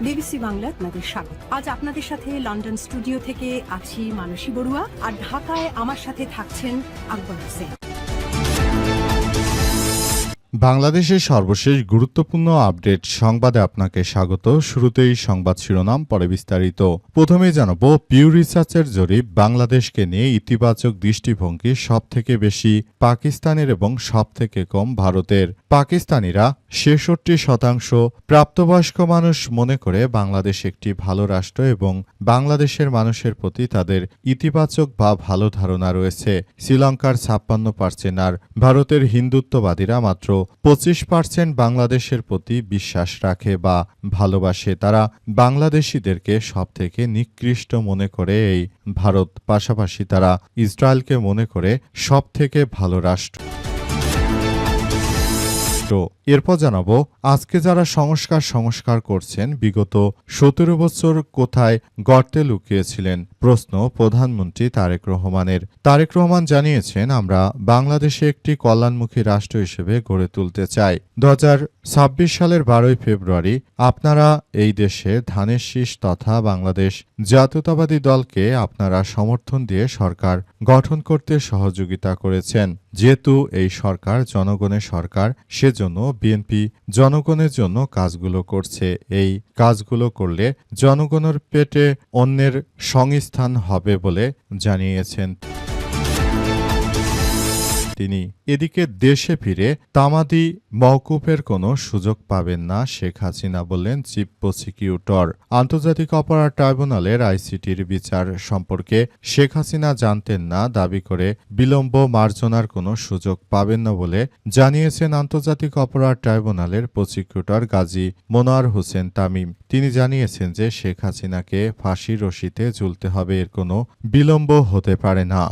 BBC Bangla আপনাদের স্বাগত। আজ আপনাদের সাথে লন্ডন স্টুডিও থেকে আছি মানসী বড়ুয়া, আর ঢাকায় আমার সাথে থাকছেন আকবর হোসেন। বাংলাদেশের সর্বশেষ গুরুত্বপূর্ণ আপডেট সংবাদে আপনাকে স্বাগত। শুরুতেই সংবাদ শিরোনাম, পরে বিস্তারিত। প্রথমেই জানাবো, পিউ রিসার্চের জরিপ বাংলাদেশকে নিয়ে ইতিবাচক দৃষ্টিভঙ্গি সবথেকে বেশি পাকিস্তানের এবং সবথেকে কম ভারতের। পাকিস্তানিরা ৬৬% প্রাপ্তবয়স্ক মানুষ মনে করে বাংলাদেশ একটি ভালো রাষ্ট্র এবং বাংলাদেশের মানুষের প্রতি তাদের ইতিবাচক বা ভালো ধারণা রয়েছে। শ্রীলঙ্কার ৫৬% আর ভারতের হিন্দুত্ববাদীরা মাত্র ২৫% বাংলাদেশের প্রতি বিশ্বাস রাখে বা ভালোবাসে। তারা বাংলাদেশিদেরকে সবথেকে নিকৃষ্ট মনে করে এই ভারত। পাশাপাশি তারা ইসরায়েলকে মনে করে সবথেকে ভালো রাষ্ট্র। এরপর জানাবো, আজকে যারা সংস্কার করছেন বিগত ১৭ বছর কোথায় গর্তে লুকিয়েছিলেন? প্রশ্ন প্রধানমন্ত্রী তারেক রহমানের। তারেক রহমান জানিয়েছেন, আমরা বাংলাদেশে একটি কল্যাণমুখী রাষ্ট্র হিসেবে গড়ে তুলতে চাই। ২০২৬ সালের ১২ই ফেব্রুয়ারি আপনারা এই দেশে ধানের শীষ তথা বাংলাদেশ জাতীয়তাবাদী দলকে আপনারা সমর্থন দিয়ে সরকার গঠন করতে সহযোগিতা করেছেন। যেহেতু এই সরকার জনগণের সরকার, সেজন্য বিএনপি জনগণের জন্য কাজগুলো করছে। এই কাজগুলো করলে জনগণের পেটে অন্যের সংস্থান হবে বলে জানিয়েছেন তিনি। এদিকে দেশে ফিরে তামাদি মওকুফের কোনো সুযোগ পাবেন না শেখ হাসিনা, বললেন চিফ প্রসিকিউটর। আন্তর্জাতিক অপরাধ ট্রাইব্যুনালের আইসিটির বিচার সম্পর্কে শেখ হাসিনা জানতেন না দাবি করে বিলম্ব মার্জনার কোনো সুযোগ পাবেন না বলে জানিয়েছেন আন্তর্জাতিক অপরাধ ট্রাইব্যুনালের প্রসিকিউটর গাজী মনোয়ার হোসেন তামিম। তিনি জানিয়েছেন যে শেখ হাসিনাকে ফাঁসির রশিতে ঝুলতে হবে, এর কোনো বিলম্ব হতে পারে না।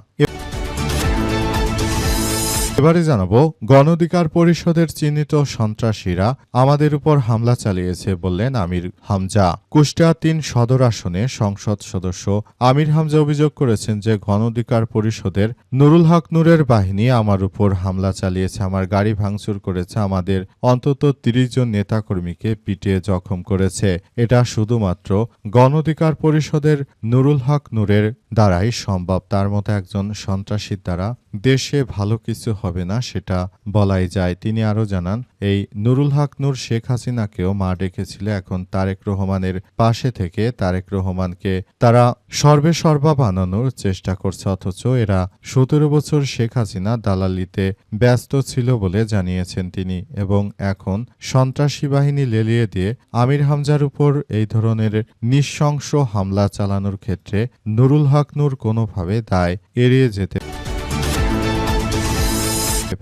এবারে জানাবো, গণ অধিকার পরিষদের চিহ্নিত সন্ত্রাসীরা আমাদের উপর হামলা চালিয়েছে বললেন আমির হামজা। কুষ্টিয়া ৩ সদর আসনে সংসদ সদস্য আমির হামজা অভিযোগ করেছেন যে গণ অধিকার পরিষদের নুরুল হক নূরের বাহিনী আমার উপর হামলা চালিয়েছে, আমার গাড়ি ভাঙচুর করেছে, আমাদের অন্তত ৩০ জন নেতাকর্মীকে পিটিয়ে জখম করেছে। এটা শুধুমাত্র গণ অধিকার পরিষদের নুরুল হক নূরের দ্বারাই সম্ভব। তার মতো একজন সন্ত্রাসীর দ্বারা দেশে ভালো কিছু হবে না, সেটা বলাই যায়। তিনি আরও জানান, এই নুরুল হক নূর শেখ হাসিনাকেও মা ডেকেছিল। এখন তারেক রহমানের পাশে থেকে তারেক রহমানকে তারা সর্বেসর্বা বানানোর চেষ্টা করছে, অথচ এরা ১৭ বছর শেখ হাসিনা দালালিতে ব্যস্ত ছিল বলে জানিয়েছেন তিনি। এবং এখন সন্ত্রাসী বাহিনী লেলিয়ে দিয়ে আমির হামজার উপর এই ধরনের নৃশংস হামলা চালানোর ক্ষেত্রে নুরুল হক নূর কোনোভাবে দায় এড়িয়ে যেতে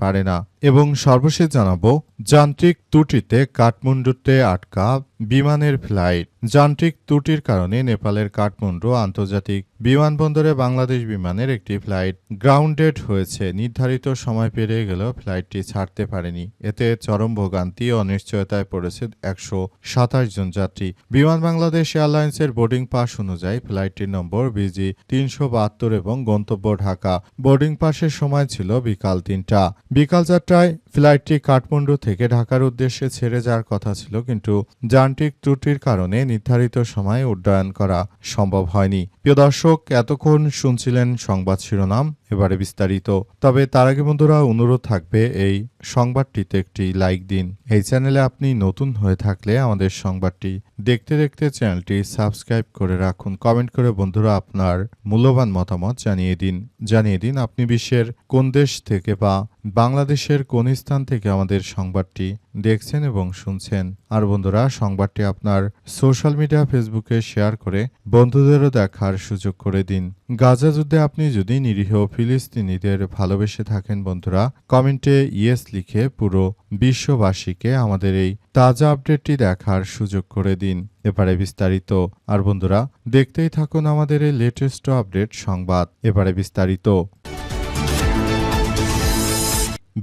পারে না। এবং সর্বশেষ জানাবো, যান্ত্রিক ত্রুটিতে কাঠমান্ডুতে আটকা বিমানের ফ্লাইট। যান্ত্রিক ত্রুটির কারণে নেপালের কাঠমান্ডু আন্তর্জাতিক বিমানবন্দরে বাংলাদেশ বিমানের একটি ফ্লাইট গ্রাউন্ডেড হয়েছে। নির্ধারিত সময় পেরিয়ে গেলেও ফ্লাইটটি ছাড়তে পারেনি। এতে চরম ভোগান্তি ও অনিশ্চয়তায় পড়েছে ১২৭ জন যাত্রী। বিমান বাংলাদেশ এয়ারলাইন্সের বোর্ডিং পাস অনুযায়ী ফ্লাইটটির নম্বর BG ৩৭২ এবং গন্তব্য ঢাকা। বোর্ডিং পাসের সময় ছিল বিকাল ৩টা। বিকাল ৪টায় ফ্লাইটটি কাঠমান্ডু থেকে ঢাকার উদ্দেশ্যে ছেড়ে যাওয়ার কথা ছিল, কিন্তু যান্ত্রিক ত্রুটির কারণে নির্ধারিত সময়ে উড্ডয়ন করা সম্ভব হয়নি। প্রিয় দর্শক, এতক্ষণ শুনছিলেন সংবাদ শিরোনাম, এবারে বিস্তারিত। তবে তার আগে বন্ধুরা, অনুরোধ থাকবে এই সংবাদটিতে একটি লাইক দিন। এই চ্যানেলে আপনি নতুন হয়ে থাকলে আমাদের সংবাদটি দেখতে দেখতে চ্যানেলটি সাবস্ক্রাইব করে রাখুন। কমেন্ট করে বন্ধুরা আপনার মূল্যবান মতামত জানিয়ে দিন আপনি বিশ্বের কোন দেশ থেকে বা বাংলাদেশের কোন স্থান থেকে আমাদের সংবাদটি দেখছেন এবং শুনছেন। আর বন্ধুরা, সংবাদটি আপনার সোশ্যাল মিডিয়া ফেসবুকে শেয়ার করে বন্ধুদেরও দেখার সুযোগ করে দিন। গাজা যুদ্ধে আপনি যদি নিরীহ ফিলিস্তিনিদের ভালোবেসে থাকেন বন্ধুরা, কমেন্টে ইয়েস লিখে পুরো বিশ্ববাসীকে আমাদের এই তাজা আপডেটটি দেখার সুযোগ করে দিন। এবারে বিস্তারিত। আর বন্ধুরা, দেখতেই থাকুন আমাদের এই লেটেস্ট আপডেট সংবাদ। এবারে বিস্তারিত।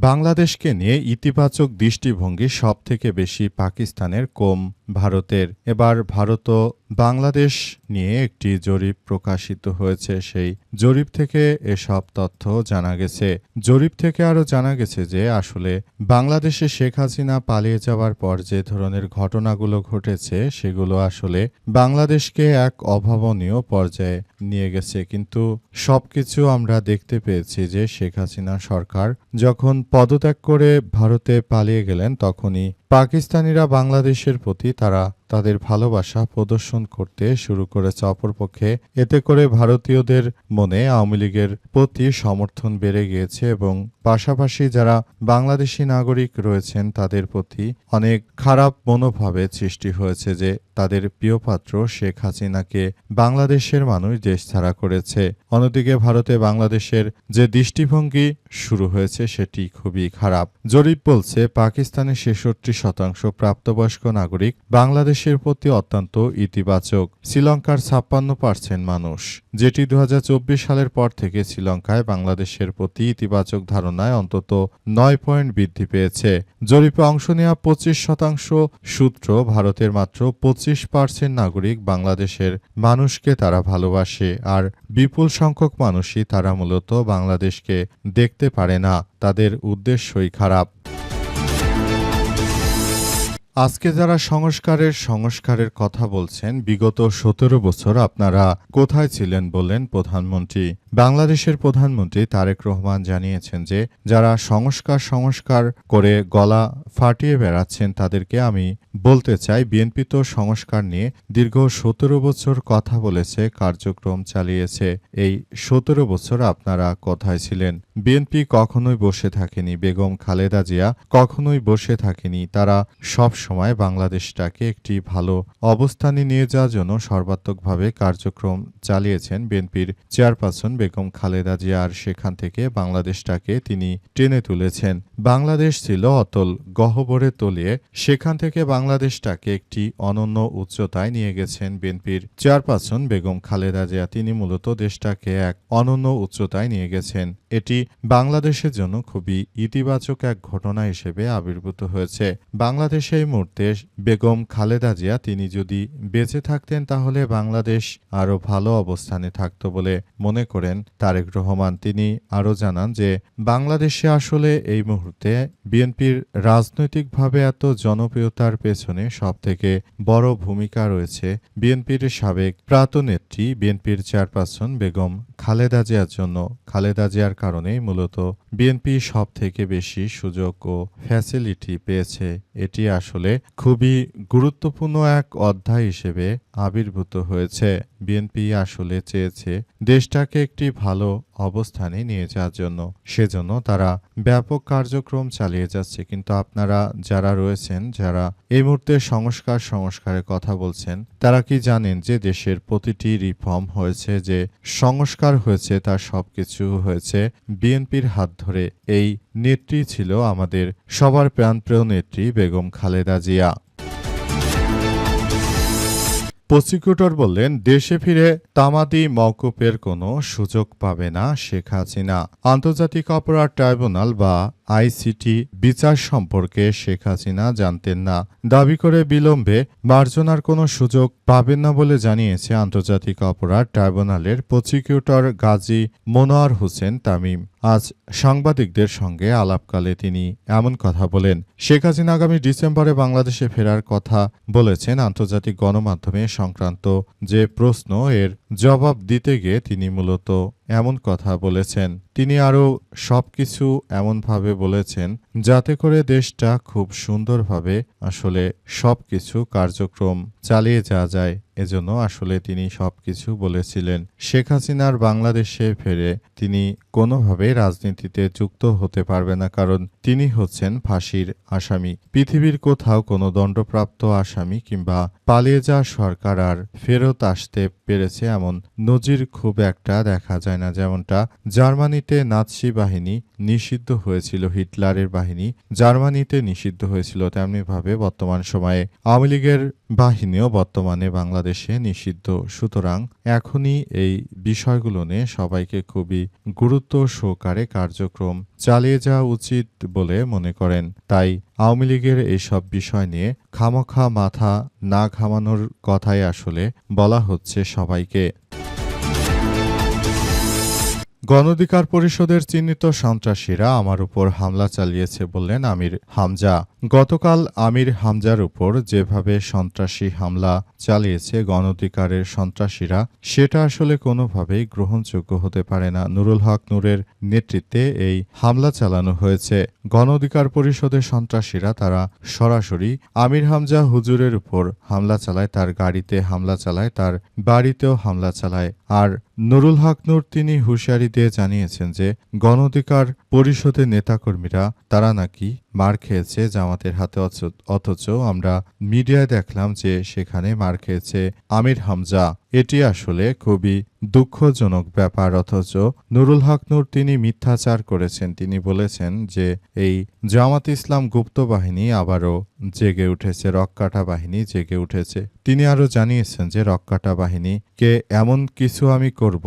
বাংলাদেশকে নিয়ে ইতিবাচক দৃষ্টিভঙ্গি সবথেকে বেশি পাকিস্তানের কম ভারতের। এবার ভারতও বাংলাদেশ নিয়ে একটি জরিপ প্রকাশিত হয়েছে। সেই জরিপ থেকে এসব তথ্য জানা গেছে। জরিপ থেকে আরও জানা গেছে যে আসলে বাংলাদেশে শেখ হাসিনা পালিয়ে যাওয়ার পর যে ধরনের ঘটনাগুলো ঘটেছে সেগুলো আসলে বাংলাদেশকে এক অভাবনীয় পর্যায়ে নিয়ে গেছে। কিন্তু সবকিছু আমরা দেখতে পেয়েছি যে শেখ হাসিনা সরকার যখন পদত্যাগ করে ভারতে পালিয়ে গেলেন তখনই পাকিস্তানিরা বাংলাদেশের প্রতি তাদের ভালোবাসা প্রদর্শন করতে শুরু করেছে। অপরপক্ষে এতে করে ভারতীয়দের মনে আওয়ামী লীগের প্রতি সমর্থন বেড়ে গিয়েছে এবং পাশাপাশি যারা বাংলাদেশি নাগরিক রয়েছেন তাদের প্রতি অনেক খারাপ মনোভাবের সৃষ্টি হয়েছে যে তাদের প্রিয়পাত্র শেখ হাসিনাকে বাংলাদেশের মানুষ দেশছাড়া করেছে। অন্যদিকে ভারতে বাংলাদেশের যে দৃষ্টিভঙ্গি শুরু হয়েছে সেটি খুবই খারাপ। জরিপ বলছে পাকিস্তানের ৬৬% প্রাপ্তবয়স্ক নাগরিক বাংলাদেশের প্রতি অত্যন্ত ইতিবাচক। শ্রীলঙ্কার ৫৬% মানুষ, যেটি ২০২৪ সালের পর থেকে শ্রীলঙ্কায় বাংলাদেশের প্রতি ইতিবাচক ধারণায় অন্তত ৯ পয়েন্ট বৃদ্ধি পেয়েছে। জরিপে অংশ নেওয়া ২৫% সূত্র ভারতের মাত্র ২৫% নাগরিক বাংলাদেশের মানুষকে তারা ভালোবাসে, আর বিপুল সংখ্যক মানুষই তারা মূলত বাংলাদেশকে দেখতে পারে না। তাদের উদ্দেশ্যই খারাপ। আজকে যারা সংস্কারের কথা বলছেন, বিগত ১৭ বছর আপনারা কোথায় ছিলেন বললেন প্রধানমন্ত্রী। বাংলাদেশের প্রধানমন্ত্রী তারেক রহমান জানিয়েছেন যে যারা সংস্কার করে গলা ফাটিয়ে বেড়াচ্ছেন তাদেরকে আমি বলতে চাই, বিএনপি তো সংস্কার নিয়ে দীর্ঘ ১৭ বছর কথা বলেছে, কার্যক্রম চালিয়েছে। এই ১৭ বছর আপনারা কোথায় ছিলেন? বিএনপি কখনোই বসে থাকেনি, বেগম খালেদা জিয়া কখনোই বসে থাকেনি। তারা সব সময় বাংলাদেশটাকে একটি ভালো অবস্থানে নিয়ে যাওয়ার জন্য সর্বাত্মকভাবে কার্যক্রম চালিয়েছেন বিএনপির চেয়ারপারসন বেগম খালেদা জিয়া, আর সেখান থেকে বাংলাদেশটাকে তিনি টেনে তুলেছেন। বাংলাদেশ ছিল অতল গহ্বরে তলিয়ে, সেখান থেকে বাংলাদেশটাকে একটি অনন্য উচ্চতায় নিয়ে গেছেন বিএনপির চেয়ারপারসন বেগম খালেদা জিয়া। তিনি মূলত দেশটাকে এক অনন্য উচ্চতায় নিয়ে গেছেন। এটি বাংলাদেশের জন্য খুবই ইতিবাচক এক ঘটনা হিসেবে আবির্ভূত হয়েছে। বাংলাদেশে এই মুহূর্তে বেগম খালেদা জিয়া তিনি যদি বেঁচে থাকতেন তাহলে বাংলাদেশ আরও ভালো অবস্থানে থাকত বলে মনে করেন তারেক রহমান। তিনি আরও জানান যে বাংলাদেশে আসলে এই মুহূর্তে বিএনপির রাজনৈতিকভাবে এত জনপ্রিয়তার পেছনে সবথেকে বড় ভূমিকা রয়েছে বিএনপির সাবেক প্রাতনেত্রী বিএনপির চেয়ারপারসন বেগম খালেদা জিয়ার জন্য। খালেদা জিয়ার কারণেই মূলত বিএনপি সব থেকে বেশি সুযোগ ও ফ্যাসিলিটি পেয়েছে। এটি আসলে খুবই গুরুত্বপূর্ণ এক অধ্যায় হিসেবে আবির্ভূত হয়েছে। বিএনপি আসলে চেয়েছে দেশটাকে একটি ভালো অবস্থানে নিয়ে যাওয়ার জন্য, সেজন্য তারা ব্যাপক কার্যক্রম চালিয়ে যাচ্ছে। কিন্তু আপনারা যারা রয়েছেন, যারা এই মুহূর্তে সংস্কারের কথা বলছেন, তারা কি জানেন যে দেশের প্রতিটি রিফর্ম হয়েছে, যে সংস্কার হয়েছে, তার সবকিছু হয়েছে বিএনপির হাত ধরে। এই নেত্রী ছিল আমাদের সবার প্রাণপ্রিয় নেত্রী বেগম খালেদা জিয়া। প্রসিকিউটর বললেন, দেশে ফিরে তামাদি মওকুফের কোনো সুযোগ পাবে না শেখ হাসিনা। আন্তর্জাতিক অপরাধ ট্রাইব্যুনাল বা আইসিটি বিচার সম্পর্কে শেখ হাসিনা জানতেন না দাবি করে বিলম্বে মার্জনার কোনো সুযোগ পাবেন না বলে জানিয়েছে আন্তর্জাতিক অপরাধ ট্রাইব্যুনালের প্রসিকিউটর গাজী মনোয়ার হোসেন তামিম। আজ সাংবাদিকদের সঙ্গে আলাপকালে তিনি এমন কথা বলেন। শেখ হাসিনা আগামী ডিসেম্বরে বাংলাদেশে ফেরার কথা বলেছেন। আন্তর্জাতিক গণমাধ্যমে সংক্রান্ত যে প্রশ্ন, এর জবাব দিতে গিয়ে তিনি মূলত এমন কথা বলেছেন। তিনি আরও সবকিছু এমনভাবে বলেছেন যাতে করে দেশটা খুব সুন্দরভাবে আসলে সবকিছু কার্যক্রম চালিয়ে যাওয়া যায়। এজন্য আসলে তিনি সবকিছু বলেছিলেন। শেখ হাসিনার বাংলাদেশে ফিরে তিনি কোনোভাবে রাজনীতিতে যুক্ত হতে পারবে না, কারণ তিনি হচ্ছেন ফাঁসির আসামি। পৃথিবীর কোথাও কোনো দণ্ডপ্রাপ্ত আসামি কিংবা পালিয়ে যাওয়া সরকার আর ফেরত আসতে পেরেছে এমন নজির খুব একটা দেখা যায় চায় না। যেমনটা জার্মানিতে নাৎসি বাহিনী নিষিদ্ধ হয়েছিল, হিটলারের বাহিনী জার্মানিতে নিষিদ্ধ হয়েছিল, তেমনিভাবে বর্তমান সময়ে আওয়ামী লীগের বাহিনীও বর্তমানে বাংলাদেশে নিষিদ্ধ। সুতরাং এখনই এই বিষয়গুলো নিয়ে সবাইকে খুবই গুরুত্ব সহকারে কার্যক্রম চালিয়ে যাওয়া উচিত বলে মনে করেন। তাই আওয়ামী লীগের এইসব বিষয় নিয়ে খামোখা মাথা না ঘামানোর কথাই আসলে বলা হচ্ছে সবাইকে। গণ অধিকার পরিষদের চিহ্নিত সন্ত্রাসীরা আমার উপর হামলা চালিয়েছে বললেন আমির হামজা। গতকাল আমির হামজার উপর যেভাবে সন্ত্রাসী হামলা চালিয়েছে গণ অধিকারের সন্ত্রাসীরা, সেটা আসলে কোনোভাবেই গ্রহণযোগ্য হতে পারে না। নুরুল হক নূরের নেতৃত্বে এই হামলা চালানো হয়েছে। গণ অধিকার পরিষদের সন্ত্রাসীরা তারা সরাসরি আমির হামজা হুজুরের উপর হামলা চালায়, তার গাড়িতে হামলা চালায়, তার বাড়িতেও হামলা চালায়। আর নুরুল হক নূর তিনি হুঁশিয়ারি দিয়ে জানিয়েছেন যে গণ অধিকার পরিষদের নেতাকর্মীরা তারা নাকি মার খেয়েছে জামাতের হাতে, অথচ আমরা মিডিয়ায় দেখলাম যে সেখানে মার খেয়েছে আমির হামজা। এটি আসলে খুবই দুঃখজনক ব্যাপার। অথচ নুরুল হক নূর তিনি মিথ্যাচার করেছেন। তিনি বলেছেন যে এই জামাত ইসলাম গুপ্ত বাহিনী আবারও জেগে উঠেছে, রক্কাটা বাহিনী জেগে উঠেছে। তিনি আরও জানিয়েছেন যে রক্কাটা বাহিনীকে এমন কিছু আমি করব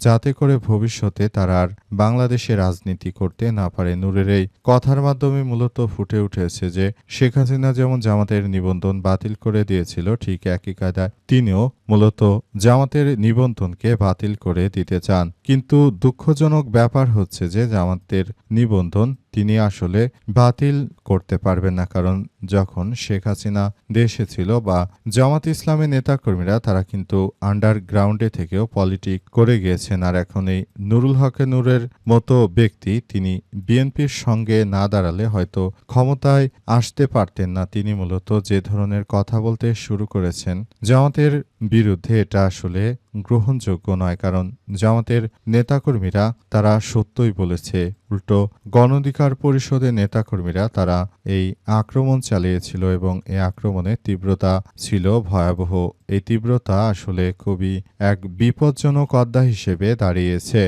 যাতে করে ভবিষ্যতে তারা আর বাংলাদেশে রাজনীতি করতে না পারে। নূরের এই কথার মাধ্যমে মূলত ফুটে উঠেছে যে শেখ হাসিনা যেমন জামাতের নিবন্ধন বাতিল করে দিয়েছিল, ঠিক একই কায়দায় তিনিও মূলত জামাতের নিবন্ধনকে বাতিল করে দিতে চান। কিন্তু দুঃখজনক ব্যাপার হচ্ছে যে জামাতের নিবন্ধন তিনি আসলে বাতিল করতে পারবেন না, কারণ যখন শেখ হাসিনা দেশে ছিল বা জামাত ইসলামের নেতাকর্মীরা তারা কিন্তু আন্ডারগ্রাউন্ডে থেকেও পলিটিক করে গিয়েছেন। আর এখন এই নুরুল হকে নূরের মতো ব্যক্তি তিনি বিএনপির সঙ্গে না দাঁড়ালে হয়তো ক্ষমতায় আসতে পারতেন না। তিনি মূলত যে ধরনের কথা বলতে শুরু করেছেন জামাতের বিরুদ্ধে, এটা আসলে গ্রহণযোগ্য নয়। কারণ জামাতের নেতাকর্মীরা তারা সত্যই বলেছে, উল্টো গণ অধিকার পরিষদের নেতাকর্মীরা তারা এই আক্রমণ চালিয়েছিল এবং এই আক্রমণের তীব্রতা ছিল ভয়াবহ। এই তীব্রতা আসলে খুবই এক বিপজ্জনক অধ্যায় হিসেবে দাঁড়িয়েছে।